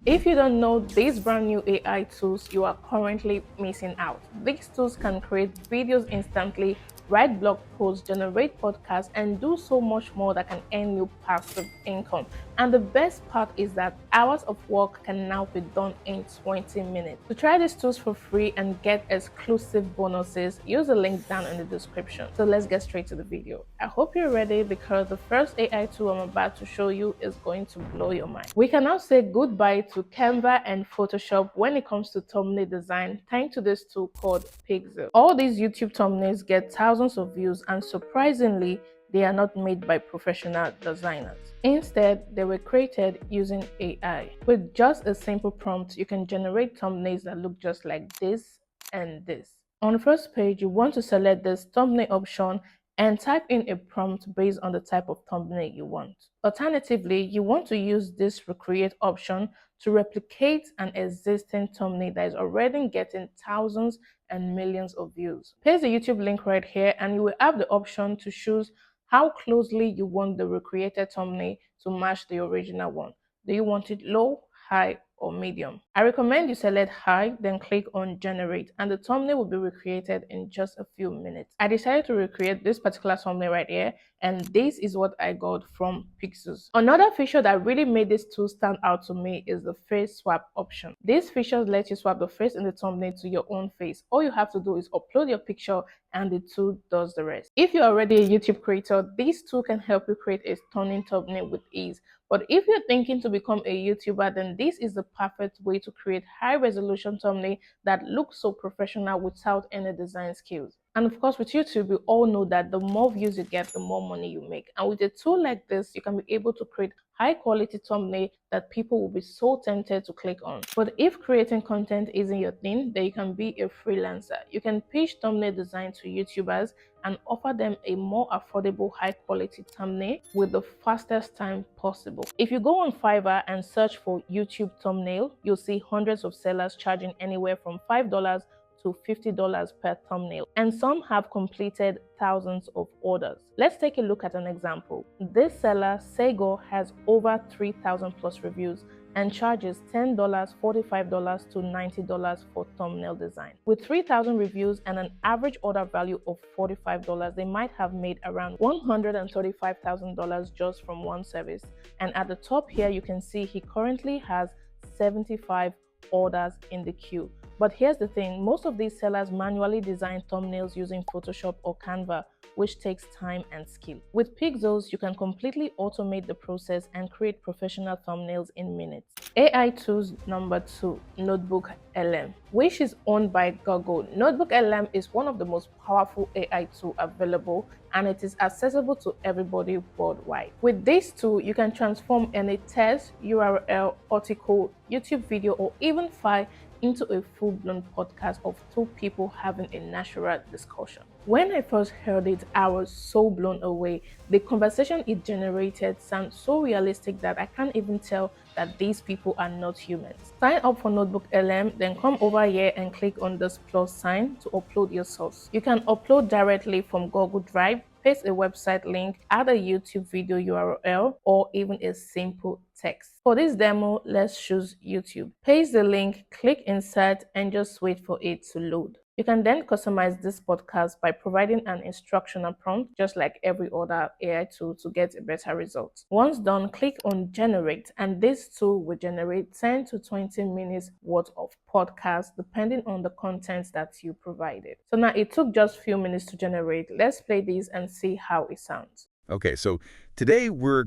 If you don't know these brand new AI tools, you are currently missing out. These tools can create videos instantly, write blog posts, generate podcasts, and do so much more that can earn you passive income. And the best part is that hours of work can now be done in 20 minutes. To try these tools for free and get exclusive bonuses, use the link down in the description. So let's get straight to the video. I hope you're ready because the first AI tool I'm about to show you is going to blow your mind. We can now say goodbye to Canva and Photoshop when it comes to thumbnail design thanks to this tool called Pikzels. All these YouTube thumbnails get thousands of views, and surprisingly, they are not made by professional designers. Instead, they were created using AI. With just a simple prompt, you can generate thumbnails that look just like this and this. On the first page, you want to select this thumbnail option and type in a prompt based on the type of thumbnail you want. Alternatively, you want to use this recreate option to replicate an existing thumbnail that is already getting thousands and millions of views. Paste the YouTube link right here and you will have the option to choose how closely you want the recreated thumbnail to match the original one. Do you want it low, high, or medium? I recommend you select high, then click on generate, and the thumbnail will be recreated in just a few minutes. I decided to recreate this particular thumbnail right here, and this is what I got from Pikzels. Another feature that really made this tool stand out to me is the face swap option. This feature lets you swap the face in the thumbnail to your own face. All you have to do is upload your picture and the tool does the rest. If you're already a YouTube creator, this tool can help you create a stunning thumbnail with ease. But if you're thinking to become a YouTuber, then this is the perfect way to create high-resolution thumbnail that looks so professional without any design skills. And of course, with YouTube, we all know that the more views you get, the more money you make. And with a tool like this, you can be able to create high-quality thumbnail that people will be so tempted to click on. But if creating content isn't your thing, then you can be a freelancer. You can pitch thumbnail design to YouTubers and offer them a more affordable, high-quality thumbnail with the fastest time possible. If you go on Fiverr and search for YouTube thumbnail, you'll see hundreds of sellers charging anywhere from $5 to $50 per thumbnail, and some have completed thousands of orders. Let's take a look at an example. This seller, Sego, has over 3,000 plus reviews and charges $10, $45 to $90 for thumbnail design. With 3,000 reviews and an average order value of $45, they might have made around $135,000 just from one service. And at the top here, you can see he currently has 75 orders in the queue. But here's the thing, most of these sellers manually design thumbnails using Photoshop or Canva, which takes time and skill. With Pikzels, you can completely automate the process and create professional thumbnails in minutes. AI tools number 2, Notebook LM, which is owned by Google. Notebook LM is one of the most powerful AI tools available, and it is accessible to everybody worldwide. With this tool, you can transform any text, URL, article, YouTube video, or even file into a full-blown podcast of two people having a natural discussion. When I first heard it, I was so blown away. The conversation it generated sounds so realistic that I can't even tell that these people are not humans. Sign up for Notebook LM, then come over here and click on this plus sign to upload your source. You can upload directly from Google Drive, paste a website link, add a YouTube video URL, or even a simple text. For this demo, let's choose YouTube. Paste the link, click insert, and just wait for it to load. You can then customize this podcast by providing an instructional prompt, just like every other AI tool, to get a better result. Once done, click on generate, and this tool will generate 10 to 20 minutes worth of podcast depending on the content that you provided. So now it took just a few minutes to generate. Let's play this and see how it sounds. Okay, so today we're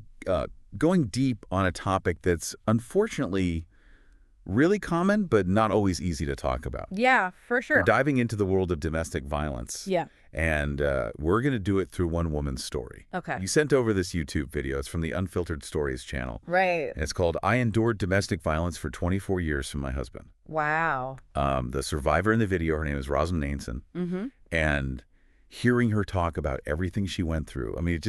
going deep on a topic that's unfortunately really common, but not always easy to talk about. Yeah, for sure. We're diving into the world of domestic violence. Yeah. And we're going to do it through one woman's story. Okay. You sent over this YouTube video. It's from the Unfiltered Stories channel. Right. And it's called I Endured Domestic Violence for 24 Years from My Husband. Wow. The survivor in the video, her name is Roslyn Nainson. Mm-hmm. And hearing her talk about everything she went through, I mean,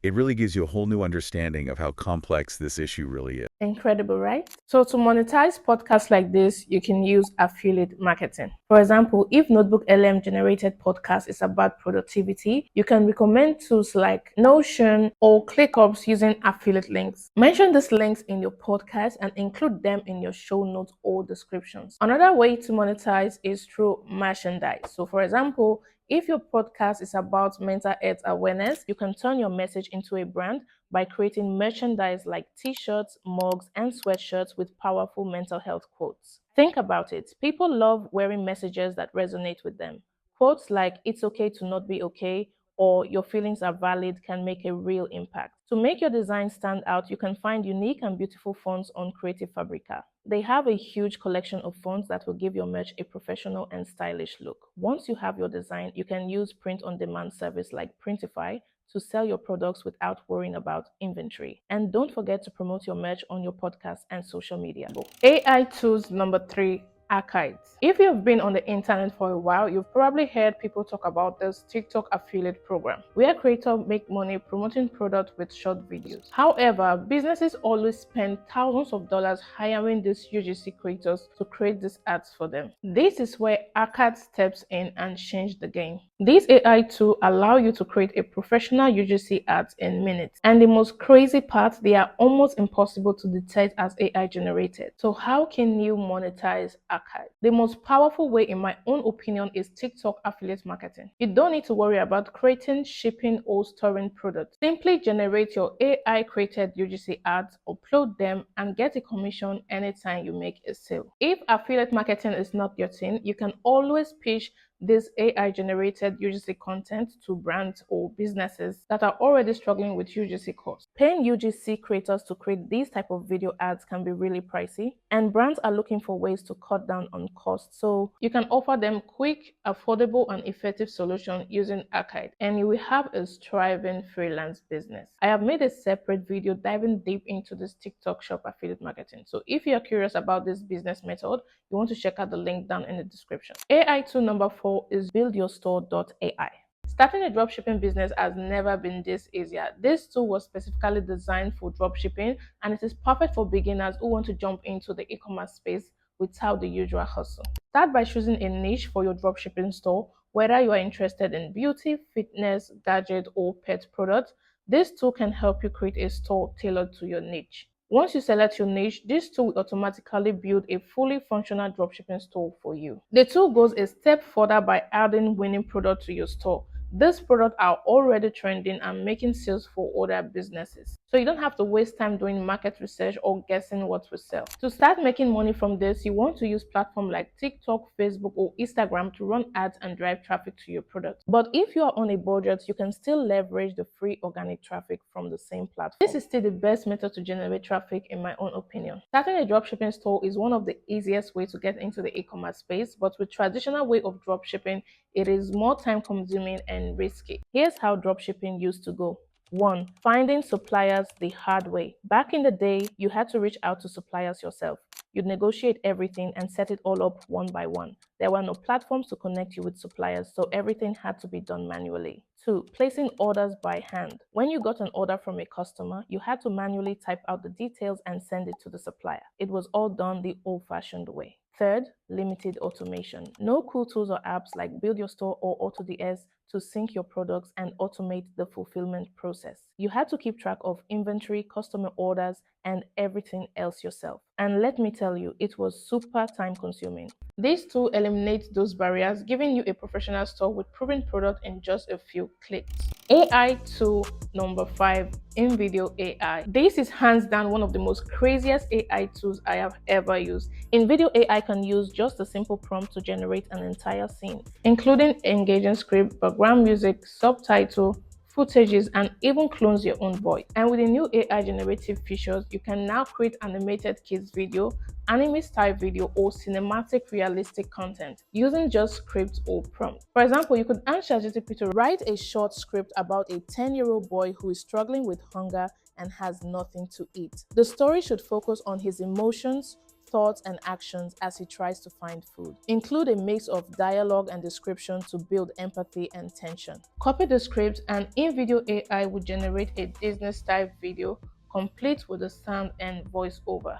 it really gives you a whole new understanding of how complex this issue really is. Incredible, right? So to monetize podcasts like this, you can use affiliate marketing. For example, if Notebook LM generated podcast is about productivity, you can recommend tools like Notion or ClickUps using affiliate links. Mention these links in your podcast and include them in your show notes or descriptions. Another way to monetize is through merchandise. So for example, if your podcast is about mental health awareness, you can turn your message into a brand by creating merchandise like t-shirts, mugs, and sweatshirts with powerful mental health quotes. Think about it. People love wearing messages that resonate with them. Quotes like "it's okay to not be okay" or "your feelings are valid" can make a real impact. To make your design stand out, you can find unique and beautiful fonts on Creative Fabrica. They have a huge collection of fonts that will give your merch a professional and stylish look. Once you have your design, you can use print on demand service like Printify to sell your products without worrying about inventory. And don't forget to promote your merch on your podcast and social media. AI tools number 3, archives. If you've been on the internet for a while, you've probably heard people talk about this TikTok affiliate program where creators make money promoting products with short videos. However, businesses always spend thousands of dollars hiring these UGC creators to create these ads for them. This is where archive steps in and change the game. These AI tools allow you to create a professional UGC ads in minutes. And the most crazy part, they are almost impossible to detect as AI generated. So how can you monetize archive? The most powerful way, in my own opinion, is TikTok affiliate marketing. You don't need to worry about creating, shipping, or storing products. Simply generate your AI created UGC ads, upload them, and get a commission anytime you make a sale. If affiliate marketing is not your thing, you can always pitch this AI generated UGC content to brands or businesses that are already struggling with UGC costs. Paying UGC creators to create these type of video ads can be really pricey, and brands are looking for ways to cut down on costs. So you can offer them quick, affordable, and effective solution using archive, and you will have a thriving freelance business. I have made a separate video diving deep into this TikTok shop affiliate marketing. So if you're curious about this business method, you want to check out the link down in the description. AI tool number 4 is buildyourstore.ai. Starting a dropshipping business has never been this easier. This tool was specifically designed for dropshipping, and it is perfect for beginners who want to jump into the e-commerce space without the usual hustle. Start by choosing a niche for your dropshipping store, whether you are interested in beauty, fitness, gadget, or pet products. This tool can help you create a store tailored to your niche. Once you select your niche, this tool will automatically build a fully functional dropshipping store for you. The tool goes a step further by adding winning products to your store. These products are already trending and making sales for other businesses. So you don't have to waste time doing market research or guessing what will sell. To start making money from this, you want to use platforms like TikTok, Facebook, or Instagram to run ads and drive traffic to your product. But if you are on a budget, you can still leverage the free organic traffic from the same platform. This is still the best method to generate traffic in my own opinion. Starting a dropshipping store is one of the easiest ways to get into the e-commerce space, but with traditional way of dropshipping, it is more time consuming and risky. Here's how dropshipping used to go. 1. Finding suppliers the hard way. Back in the day, you had to reach out to suppliers yourself. You'd negotiate everything and set it all up one by one. There were no platforms to connect you with suppliers, so everything had to be done manually. 2. Placing orders by hand. When you got an order from a customer, you had to manually type out the details and send it to the supplier. It was all done the old-fashioned way. Third, limited automation. No cool tools or apps like Build Your Store or AutoDS to sync your products and automate the fulfillment process. You had to keep track of inventory, customer orders, and everything else yourself. And let me tell you, it was super time consuming. This tool eliminates those barriers, giving you a professional store with proven product in just a few clicks. AI tool number 5, InVideo AI. This is hands down one of the most craziest AI tools I have ever used. InVideo AI can use just a simple prompt to generate an entire scene, including engaging script, background music, subtitle, footages, and even clones your own voice. And with the new AI generative features, you can now create animated kids video, anime style video, or cinematic realistic content using just scripts or prompts. For example, you could ask ChatGPT to write a short script about a 10-year-old boy who is struggling with hunger and has nothing to eat. The story should focus on his emotions, thoughts and actions as he tries to find food. Include a mix of dialogue and description to build empathy and tension. Copy the script and in-video AI will generate a Disney-style video complete with the sound and voiceover.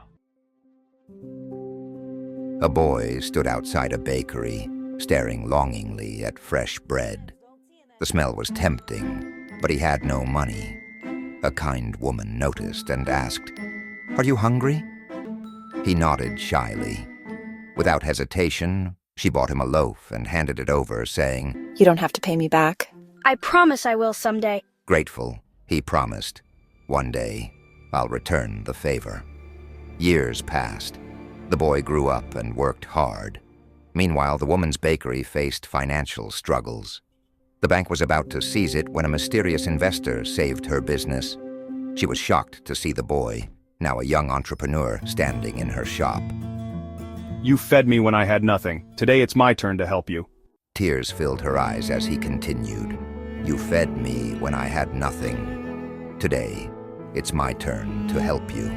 A boy stood outside a bakery, staring longingly at fresh bread. The smell was tempting, but he had no money. A kind woman noticed and asked, "Are you hungry?" He nodded shyly. Without hesitation, she bought him a loaf and handed it over, saying, "You don't have to pay me back." I promise I will someday. Grateful, he promised, "One day, I'll return the favor." Years passed. The boy grew up and worked hard. Meanwhile, the woman's bakery faced financial struggles. The bank was about to seize it when a mysterious investor saved her business. She was shocked to see the boy, now a young entrepreneur, standing in her shop. You fed me when I had nothing. Today it's my turn to help you. Tears filled her eyes as he continued. "You fed me when I had nothing. Today, it's my turn to help you."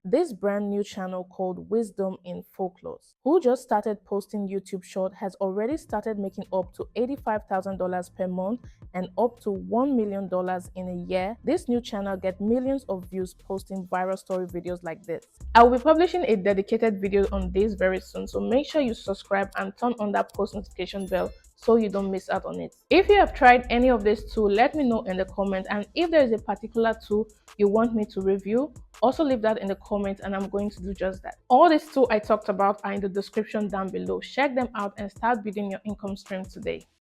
This brand new channel called Wisdom in Folklore, who just started posting YouTube short, has already started making up to $85,000 per month and up to $1 million in a year. This new channel gets millions of views posting viral story videos like this. I will be publishing a dedicated video on this very soon, so make sure you subscribe and turn on that post notification bell so you don't miss out on it. If you have tried any of these tools, let me know in the comments, and if there is a particular tool you want me to review, also leave that in the comments and I'm going to do just that. All these tools I talked about are in the description down below. Check them out and start building your income stream today.